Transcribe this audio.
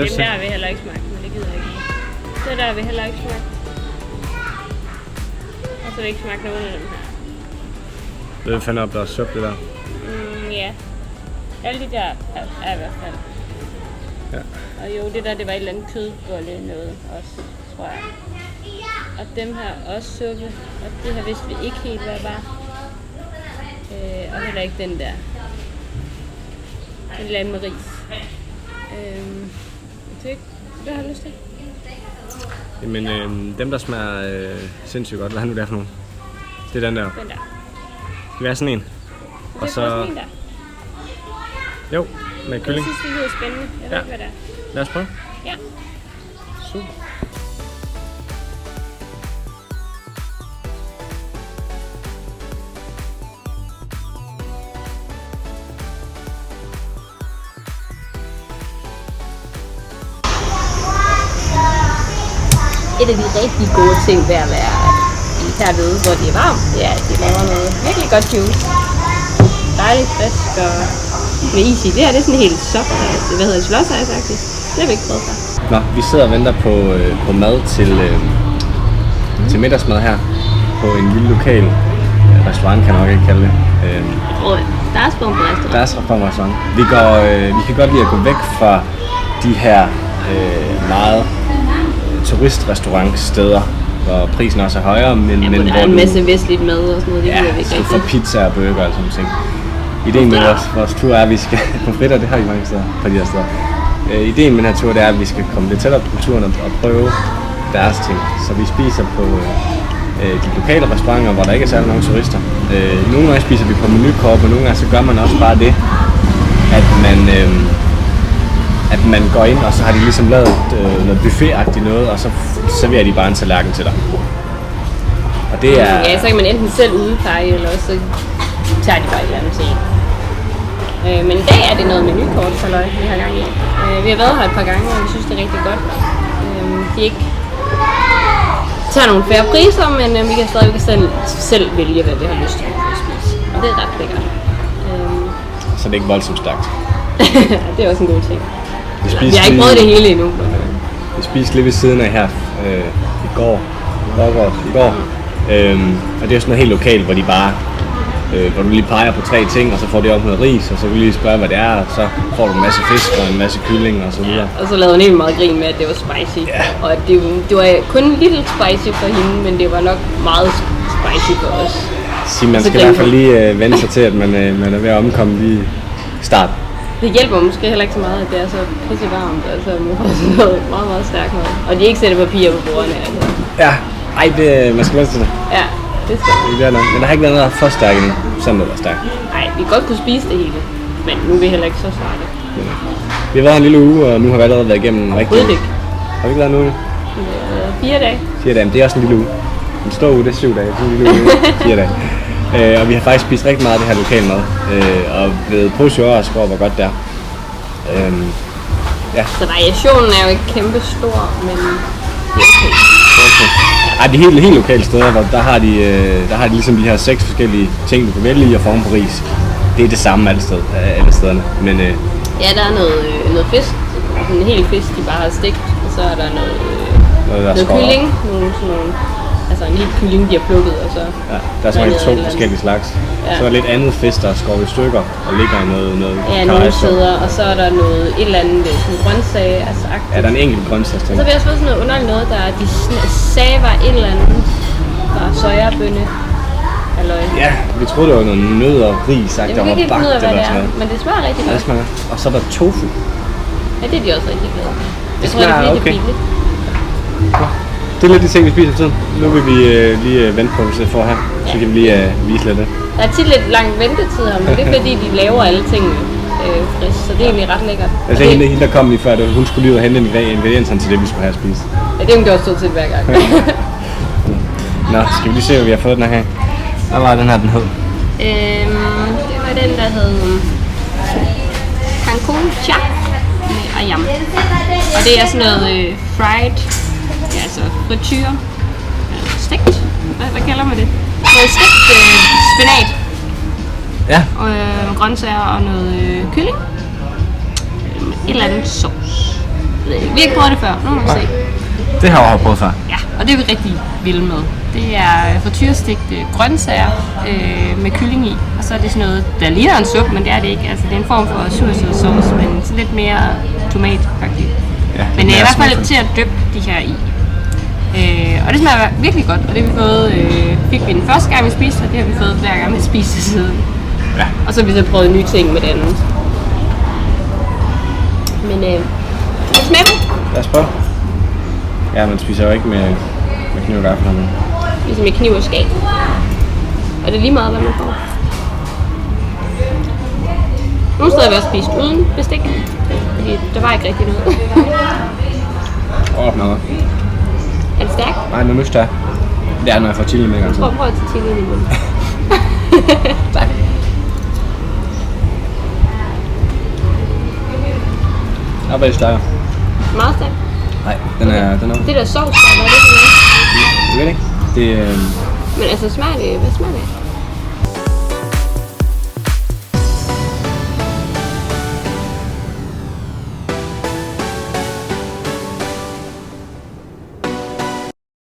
lyst til. Der har vi heller ikke smagt, men det gider jeg ikke. Det der har vi heller ikke smagt. Og så har vi ikke smagt nogen af dem her. Ved du fanden op, der er suppe det der? Ja. Alle de der er i hvert fald. Ja. Og jo, det der, det var et eller andet kødbolle noget også, tror jeg. Og dem her også suppe. Og det her vidste vi ikke helt, hvad var. Og heller ikke den der. Den lande med ris. Hvad har du lyst til? Jamen, dem der smager sindssygt godt, hvad er nu der for nogen? Det er den der. Den der. Skal vi have sådan en? Og så... Også min der. Jo, med kylling. Jeg synes, det lyder spændende. Jeg ved ikke, hvad det er. Lad os prøve. Ja. Super. Et af de rigtig gode ting ved at være hernede, hvor det er varmt, det er, at de laver noget virkelig godt juice. Dejligt frisk og med is i. Det her det er sådan helt soft, altså, hvad hedder det, slåsejs faktisk. Det har vi ikke prøvet før. Nå, vi sidder og venter på mad til middagsmad her på en lille lokal restaurant, kan jeg nok ikke kalde det. Der er sprung på restaurant. Der er sprung på restaurant. Vi kan godt lide at gå væk fra de her meget turistrestaurantsteder, hvor prisen også er højere, men der er en masse vestligt mad og sådan noget, det gider vi ikke rigtig. Ja, pizza og burger og sådan ting. Ideen med vores tur er, at vi skal på fritter, det har vi mange steder på de her steder. Ideen med den her tur, det er, at vi skal komme lidt tættere på kulturen og prøve deres ting. Så vi spiser på de lokale restauranter, hvor der ikke er særlig mange turister. Nogle gange spiser vi på menukort, og nogle gange så gør man også bare det, at man går ind, og så har de ligesom lavet noget buffet-agtigt noget, og så serverer de bare en tallerken til dig. Og det er... Ja, så kan man enten selv udpege, eller også så tager de bare et eller andet til en. Men i dag er det noget menukort, vi har gang i. Vi har været her et par gange, og vi synes, det er rigtig godt. De ikke tager nogle færre priser, men vi kan stadig selv vælge, hvad vi har lyst til at spise. Og det er ret lækkert. Så det er ikke voldsomt stærkt. Det er også en god ting. Vi har ikke prøvet det hele endnu. Vi spiste lidt ved siden af her i går. Og det er sådan noget helt lokalt, hvor de bare hvor du lige peger på 3 ting, og så får de op noget ris, og så vil du lige spørge, hvad det er, og så får du en masse fisk og en masse kylling og så videre. Ja, og så lavede hun helt meget grin med, at det var spicy. Ja. Og at det var kun lidt spicy for hende, men det var nok meget spicy for os. Man skal i hvert fald lige vende sig til, at man er ved at omkomme lige i starten. Det hjælper måske heller ikke så meget, at det er så pisse varmt, altså man får sådan noget meget, meget stærkt noget. Og de ikke sætter papir på bordene. Altså. Ja, man skal vende til det. Ja, det skal man. Men der har ikke været noget for stærkt endnu, sådan noget stærkt. Nej, vi kan godt kunne spise det hele, men nu er vi heller ikke så starte. Vi har været en lille uge, og nu har vi allerede været igennem rigtig... Udlæg. Har vi ikke været nu? 4 dage. 4 dage, men det er også en lille uge. En stor uge, det er 7 dage, det er en lille uge, 4 dage. Og vi har faktisk spist rigtig meget af det her lokalmad, og blevet positivt overrasket over, hvor godt det er. Ja. Så variationen er jo ikke kæmpe stor, men det er okay. Ej, de helt lokale steder, hvor der har de ligesom de her 6 forskellige ting, du kan vælge i og forme på ris. Det er det samme alle stederne. Men, ja, der er noget fisk, en hel fisk, de bare har stegt, og så er der noget kylling, altså en hel kylling, de har plukket, og så... Ja, der er sådan 2 forskellige slags. Ja. Så er der lidt andet fisk, der er skåret i stykker, og ligger i noget ja, nogle steder, og så er der et eller andet sådan grøntsag, altså agtigt. Ja, der er en enkelt grøntsagsting. Så har vi også fået sådan noget underligt noget, der de sagde var et eller andet fra sojabønne. Ja, vi troede, det var noget nød og ris, der var bagt eller sådan noget. Men det smager rigtig godt. Ja, det smager. Og så er der tofu. Ja, det er de også rigtig glade for. Det smager okay. Det er lidt de ting, vi spiser for tiden. Nu vil vi lige vente på, hvis vi får her. Så kan vi lige vise lidt det. Der er tit lidt lang ventetid her, men det er fordi, de laver alle tingene frisk, så det er egentlig ret lækkert. Altså hende, der kom lige før, hun skulle lige ud og hente ingredienserne til det, vi skulle have at spise. Ja, det er hun gjort stort set hver gang. Nå, skal vi lige se, hvad vi har fået den her. Hvad var den her, den hed? Det var den, der hed Cancun Chap med ayam. Og det er sådan noget fried, ja, altså frityre, stegt. Hvad kalder man det? Noget stegt spinat. Ja. Og grøntsager og noget kylling. Et eller andet sauce. Vi har ikke prøvet det før, nu må vi se. Det har jeg prøvet før. Ja, og det er vi rigtig vilde med. Det er frityrestegte grøntsager med kylling i, og så er det sådan noget, der ligner en suppe, men det er det ikke. Altså det er en form for sursødsauce, men så lidt mere tomatagtigt. Ja, men i hvert fald til at dyppe de her i. Og det smager virkelig godt, og det vi fik vi den første gang vi spiste, og det har vi fået hver gang vi spiste siden. Ja. Og så har vi så prøvet nye ting med den. Men det smager godt. Lad os prøve. Ja, man spiser jo ikke med kniv og gaffel. Ligesom med kniv og skab. Og det er lige meget, hvad man får. Nogle steder har vi også spist uden bestik, fordi der var ikke rigtig noget. Noget. Er det stærkt? Nej, nu er det er, når jeg får chili med. Altså. Prøv at tage chili i munden. Tak. Og hvad er stærkere? Meget stærkt. Nej, den er... Det der sovs, der var det sådan noget. Jeg ved ikke. Det Men altså smager det, hvad smager det?